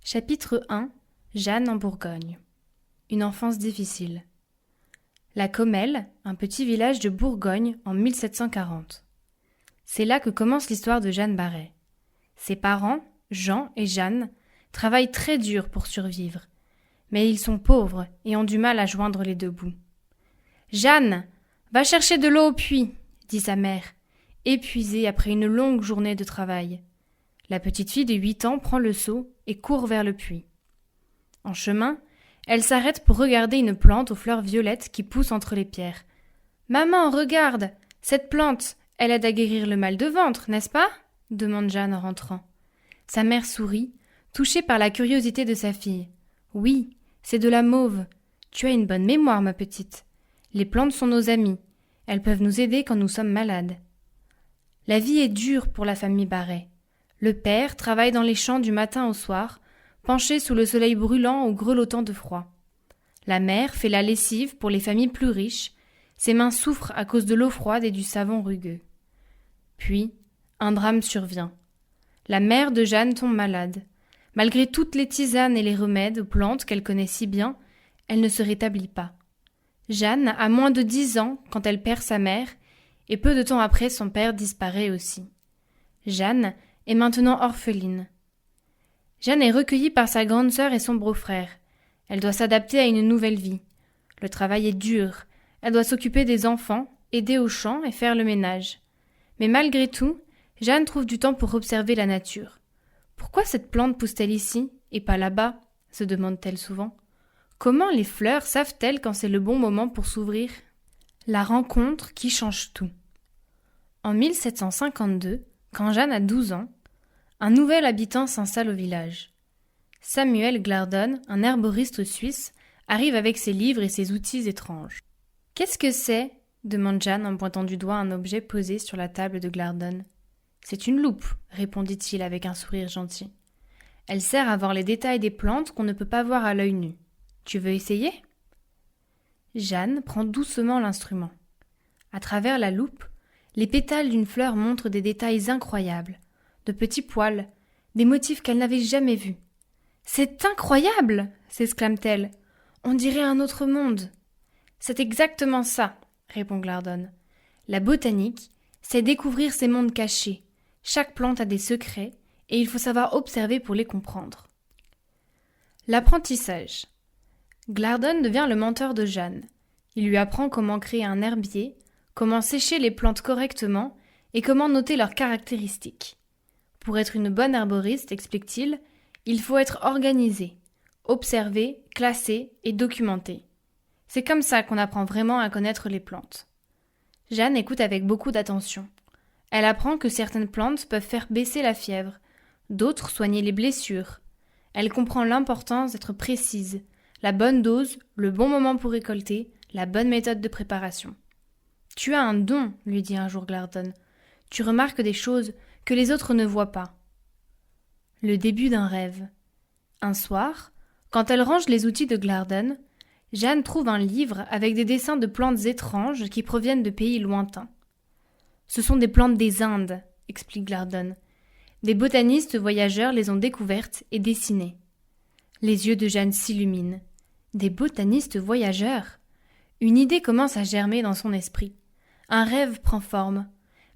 Chapitre 1. Jeanne en Bourgogne. Une enfance difficile. La Commelle, un petit village de Bourgogne en 1740. C'est là que commence l'histoire de Jeanne Barret. Ses parents, Jean et Jeanne, travaillent très dur pour survivre. Mais ils sont pauvres et ont du mal à joindre les deux bouts. « Jeanne, va chercher de l'eau au puits !» dit sa mère, épuisée après une longue journée de travail. La petite fille de 8 ans prend le seau et court vers le puits. En chemin, elle s'arrête pour regarder une plante aux fleurs violettes qui pousse entre les pierres. « Maman, regarde, cette plante, elle aide à guérir le mal de ventre, n'est-ce pas ?» demande Jeanne en rentrant. Sa mère sourit, touchée par la curiosité de sa fille. « Oui, c'est de la mauve. Tu as une bonne mémoire, ma petite. Les plantes sont nos amies. Elles peuvent nous aider quand nous sommes malades. » La vie est dure pour la famille Barret. Le père travaille dans les champs du matin au soir, penché sous le soleil brûlant ou grelottant de froid. La mère fait la lessive pour les familles plus riches. Ses mains souffrent à cause de l'eau froide et du savon rugueux. Puis, un drame survient. La mère de Jeanne tombe malade. Malgré toutes les tisanes et les remèdes aux plantes qu'elle connaît si bien, elle ne se rétablit pas. Jeanne a moins de 10 ans quand elle perd sa mère, et peu de temps après son père disparaît aussi. Jeanne est maintenant orpheline. Jeanne est recueillie par sa grande sœur et son beau-frère. Elle doit s'adapter à une nouvelle vie. Le travail est dur. Elle doit s'occuper des enfants, aider aux champs et faire le ménage. Mais malgré tout, Jeanne trouve du temps pour observer la nature. Pourquoi cette plante pousse-t-elle ici et pas là-bas, se demande-t-elle souvent. Comment les fleurs savent-elles quand c'est le bon moment pour s'ouvrir? La rencontre qui change tout. En 1752, quand Jeanne a 12 ans, un nouvel habitant s'installe au village. Samuel Glardon, un herboriste suisse, arrive avec ses livres et ses outils étranges. « Qu'est-ce que c'est ?» demande Jeanne en pointant du doigt un objet posé sur la table de Glardon. « C'est une loupe » répondit-il avec un sourire gentil. « Elle sert à voir les détails des plantes qu'on ne peut pas voir à l'œil nu. Tu veux essayer ?» Jeanne prend doucement l'instrument. À travers la loupe, les pétales d'une fleur montrent des détails incroyables, de petits poils, des motifs qu'elle n'avait jamais vus. « C'est incroyable !» s'exclame-t-elle. « On dirait un autre monde. »« C'est exactement ça, » répond Glardon. « La botanique, c'est découvrir ces mondes cachés. Chaque plante a des secrets et il faut savoir observer pour les comprendre. » L'apprentissage. Glardon devient le mentor de Jeanne. Il lui apprend comment créer un herbier, comment sécher les plantes correctement et comment noter leurs caractéristiques. Pour être une bonne herboriste, explique-t-il, il faut être organisé, observer, classer et documenter. C'est comme ça qu'on apprend vraiment à connaître les plantes. Jeanne écoute avec beaucoup d'attention. Elle apprend que certaines plantes peuvent faire baisser la fièvre, d'autres soigner les blessures. Elle comprend l'importance d'être précise, la bonne dose, le bon moment pour récolter, la bonne méthode de préparation. « Tu as un don, » lui dit un jour Glardon. « Tu remarques des choses que les autres ne voient pas. » Le début d'un rêve. Un soir, quand elle range les outils de Glardon, Jeanne trouve un livre avec des dessins de plantes étranges qui proviennent de pays lointains. « Ce sont des plantes des Indes, » explique Glardon. Des botanistes voyageurs les ont découvertes et dessinées. Les yeux de Jeanne s'illuminent. Des botanistes voyageurs? Une idée commence à germer dans son esprit. Un rêve prend forme.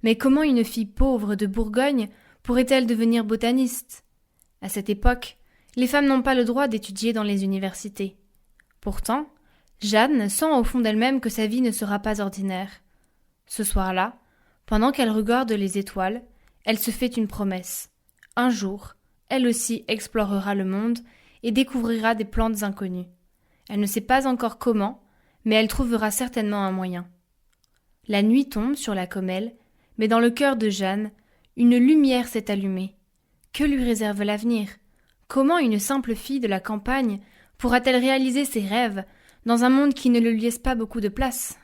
Mais comment une fille pauvre de Bourgogne pourrait-elle devenir botaniste? À cette époque, les femmes n'ont pas le droit d'étudier dans les universités. Pourtant, Jeanne sent au fond d'elle-même que sa vie ne sera pas ordinaire. Ce soir-là, pendant qu'elle regarde les étoiles, elle se fait une promesse. Un jour, elle aussi explorera le monde et découvrira des plantes inconnues. Elle ne sait pas encore comment, mais elle trouvera certainement un moyen. La nuit tombe sur la Commelle, mais dans le cœur de Jeanne, une lumière s'est allumée. Que lui réserve l'avenir? Comment une simple fille de la campagne pourra-t-elle réaliser ses rêves dans un monde qui ne lui laisse pas beaucoup de place?